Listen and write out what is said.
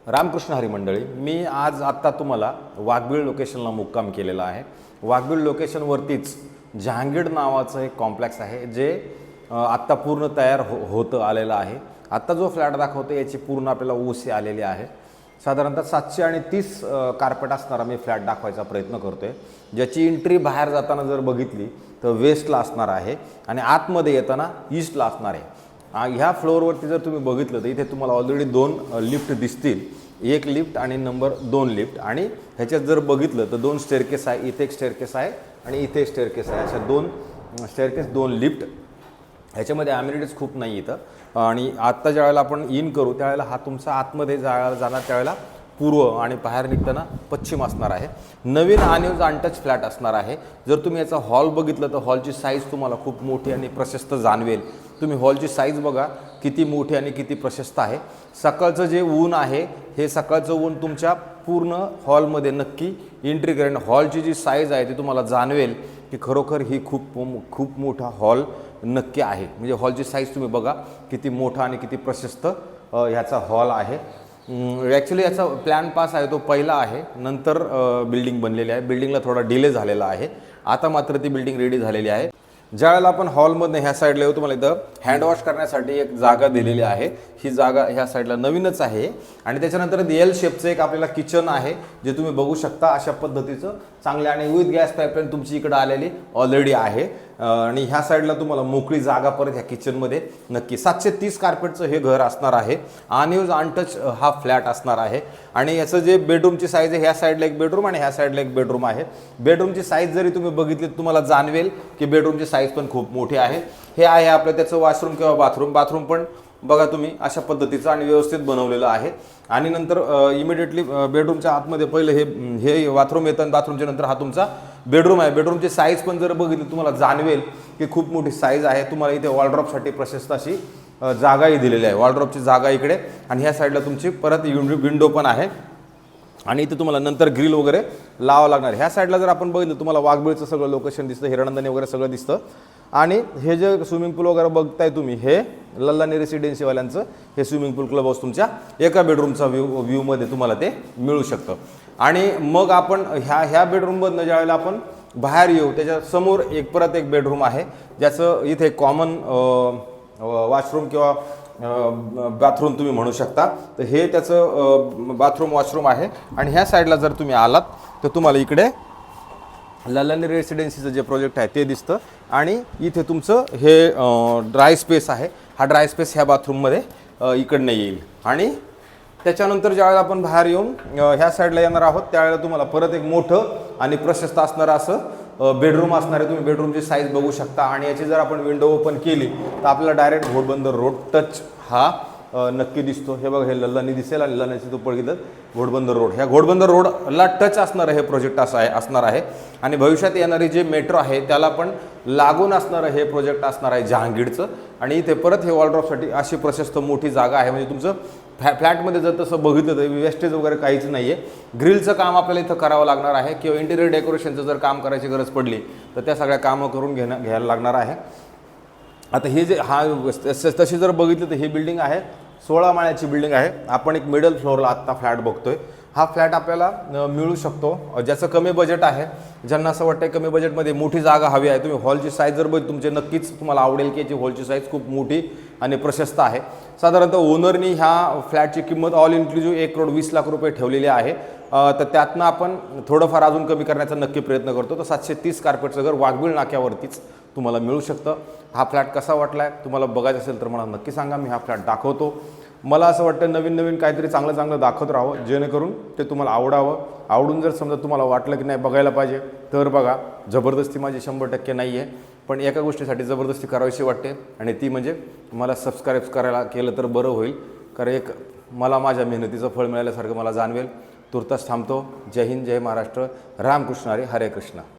रामकृष्ण हरी मंडळी, मी आज आत्ता तुम्हाला वाघबीळ लोकेशनला मुक्काम केलेला आहे। वाघबीळ लोकेशनवरतीच जहांगीर नावाचं एक कॉम्प्लेक्स आहे जे आत्ता पूर्ण तयार होतं आलेलं आहे। आत्ता जो फ्लॅट दाखवतो याची पूर्ण आपल्याला ओसी आलेली आहे। साधारणतः 730 कार्पेट असणारा मी फ्लॅट दाखवायचा प्रयत्न करतोय, ज्याची एंट्री बाहेर जाताना जर बघितली तर वेस्टला असणार आहे आणि आतमध्ये येताना ईस्टला असणार आहे। ह्या फ्लोअरवरती जर तुम्ही बघितलं तर इथे तुम्हाला ऑलरेडी 2 लिफ्ट दिसतील, एक लिफ्ट आणि नंबर 2 लिफ्ट, आणि ह्याच्यात जर बघितलं तर 2 स्टेअरकेस आहे, इथे एक स्टेअरकेस आहे आणि इथे एक स्टेअरकेस आहे। अशा 2 स्टेअरकेस 2 लिफ्ट, ह्याच्यामध्ये अम्युनिटीज खूप नाही इथं। आणि आत्ता ज्यावेळेला आपण इन करू त्यावेळेला हा तुमचा आतमध्ये जाणार त्यावेळेला पूर्व आणि बाहेर निघताना पश्चिम असणार आहे। नवीन अनयूज अनटच फ्लॅट असणार आहे। जर तुम्ही याचा हॉल बघितलं तर हॉलची साईज तुम्हाला खूप मोठी आणि प्रशस्त जाणवेल। तुम्ही हॉलची साईज बघा किती मोठी आणि किती प्रशस्त आहे। सकाळचं जे ऊन आहे हे सकाळचं ऊन तुमच्या पूर्ण हॉलमध्ये नक्की एंट्री करेल। हॉलची जी साईज आहे ती तुम्हाला जाणवेल की खरोखर ही खूप मोठा हॉल नक्की आहे। म्हणजे हॉलची साईज तुम्ही बघा किती मोठा आणि किती प्रशस्त ह्याचा हॉल आहे। ॲक्च्युली याचा प्लॅन पास आहे तो पहिला आहे, नंतर बिल्डिंग बनलेली आहे। बिल्डिंगला थोडा डिले झालेला आहे, आता मात्र ती बिल्डिंग रेडी झालेली आहे। ज्यावेळेला आपण हॉलमध्ये ह्या साईडला येऊ तुम्हाला इथं हँडवॉश करण्यासाठी एक जागा दिलेली आहे। ही जागा ह्या साईडला नवीनच आहे आणि त्याच्यानंतर एल शेपचं एक आपल्याला किचन आहे जे तुम्ही बघू शकता। अशा पद्धतीचं चांगले आणि विथ गॅस पाईपलाईन तुमची इकडे आलेली ऑलरेडी आहे आणि ह्या साईडला तुम्हाला मोकळी जागा परत ह्या किचनमध्ये नक्की। 730 कार्पेटचं हे घर असणार आहे। अनयूज अनटच हा फ्लॅट असणार आहे आणि याचं जे बेडरूमची साईज आहे ह्या साईडला एक बेडरूम आणि ह्या साईडला एक बेडरूम आहे। बेडरूमची साईज जरी तुम्ही बघितली तुम्हाला जाणवेल की बेडरूमची साईज पण खूप मोठी आहे। हे आहे आपलं त्याचं वॉशरूम किंवा बाथरूम पण बघा तुम्ही अशा पद्धतीचं आणि व्यवस्थित बनवलेलं आहे। आणि नंतर इमिडिएटली बेडरूमच्या आतमध्ये पहिलं हे बाथरूम येतं आणि बाथरूमच्या नंतर हा तुमचा बेडरूम आहे। बेडरूमची साईज पण जर बघितली तुम्हाला जाणवेल की खूप मोठी साईज आहे। तुम्हाला इथे वॉलड्रॉपसाठी प्रशस्त अशी जागाही दिलेली आहे। वॉलड्रॉपची जागा इकडे आणि ह्या साईडला तुमची परत विंडो पण आहे आणि इथे तुम्हाला नंतर ग्रिल वगैरे लावावं लागणार। ह्या साईडला जर आपण बघितलं तुम्हाला वाघबीळचं सगळं लोकेशन दिसतं, हिरणंदनी वगैरे सगळं दिसतं। आणि हे जे स्विमिंग पूल वगैरे बघताय तुम्ही हे लल्लानी रेसिडेन्सीवाल्यांचं हे स्विमिंग पूल क्लब हाऊस तुमच्या एका बेडरूमचा व्ह्यूमध्ये तुम्हाला ते मिळू शकतं। आणि मग आपण ह्या बेडरूममधनं ज्यावेळेला आपण बाहेर येऊ त्याच्या समोर परत एक बेडरूम आहे ज्याचं इथे कॉमन वॉशरूम किंवा बाथरूम तुम्ही म्हणू शकता। तर हे त्याचं बाथरूम वॉशरूम आहे आणि ह्या साईडला जर तुम्ही आलात तर तुम्हाला इकडे लल्लानी रेसिडेन्सीचं जे प्रोजेक्ट आहे ते दिसतं आणि इथे तुमचं हे ड्राय स्पेस आहे। हा ड्राय स्पेस ह्या बाथरूममध्ये इकडनं येईल आणि त्याच्यानंतर ज्यावेळेला आपण बाहेर येऊन ह्या साईडला येणार आहोत त्यावेळेला तुम्हाला परत एक मोठं आणि प्रशस्त असणारं असं बेडरूम असणार आहे। तुम्ही बेडरूमची साईज बघू शकता आणि याची जर आपण विंडो ओपन केली तर आपल्याला डायरेक्ट घोडबंदर रोड टच हा नक्की दिसतो। हे बघा हे लल्लानी दिसेल आणि लल्लानीची तो बघितलं घोडबंदर रोड, ह्या घोडबंदर रोडला टच असणारं हे प्रोजेक्ट असणार आहे आणि भविष्यात येणारी जे मेट्रो आहे त्याला पण लागून असणारं हे प्रोजेक्ट असणार आहे जहांगीरचं। आणि इथे परत हे वॉलड्रॉपसाठी अशी प्रशस्त मोठी जागा आहे। म्हणजे तुमचं फ्लॅटमध्ये जर तसं बघितलं तर वेस्टेज वगैरे काहीच नाही आहे। ग्रिलचं काम आपल्याला इथं करावं लागणार आहे किंवा इंटिरियर डेकोरेशनचं जर काम करायची गरज पडली तर त्या सगळ्या कामं करून घ्यायला लागणार आहे। आता हे जे तशी जर बघितलं तर ही बिल्डिंग आहे 16 माळ्याची बिल्डिंग आहे। आपण एक मिडल फ्लोअरला आत्ता फ्लॅट बघतोय। हा फ्लॅट आपल्याला मिळू शकतो ज्याचं कमी बजेट आहे, ज्यांना असं वाटतं कमी बजेटमध्ये मोठी जागा हवी आहे। तुम्ही हॉलची साईज जर बघितली तुमचे नक्कीच तुम्हाला आवडेल की याची हॉलची साईज खूप मोठी आणि प्रशस्त आहे। साधारणतः ओनरनी ह्या फ्लॅटची किंमत ऑल इन्क्लुझिव्ह 1,20,00,000 रुपये ठेवलेली आहे। तर त्यातनं आपण थोडंफार अजून कमी करण्याचा नक्की प्रयत्न करतो। तर 730 कार्पेटचं घर वाघबीळ नाक्यावरतीच तुम्हाला मिळू शकतं। हा फ्लॅट कसा वाटला आहे तुम्हाला बघायचं असेल तर मला नक्की सांगा, मी हा फ्लॅट दाखवतो। मला असं वाटतं नवीन काहीतरी चांगलं दाखवत राहावं जेणेकरून ते तुम्हाला आवडावं। आवडून जर समजा तुम्हाला वाटलं की नाही बघायला पाहिजे तर बघा। जबरदस्ती माझी 100% नाही आहे, पण एका गोष्टीसाठी जबरदस्ती करावीशी वाटते आणि ती म्हणजे मला सबस्क्राईब करायला केलं तर बरं होईल, कारण एक मला माझ्या मेहनतीचं फळ मिळाल्यासारखं मला जाणवेल। तुर्तास थांबतो। जय हिंद, जय महाराष्ट्र, रामकृष्ण हरी, हरे कृष्ण।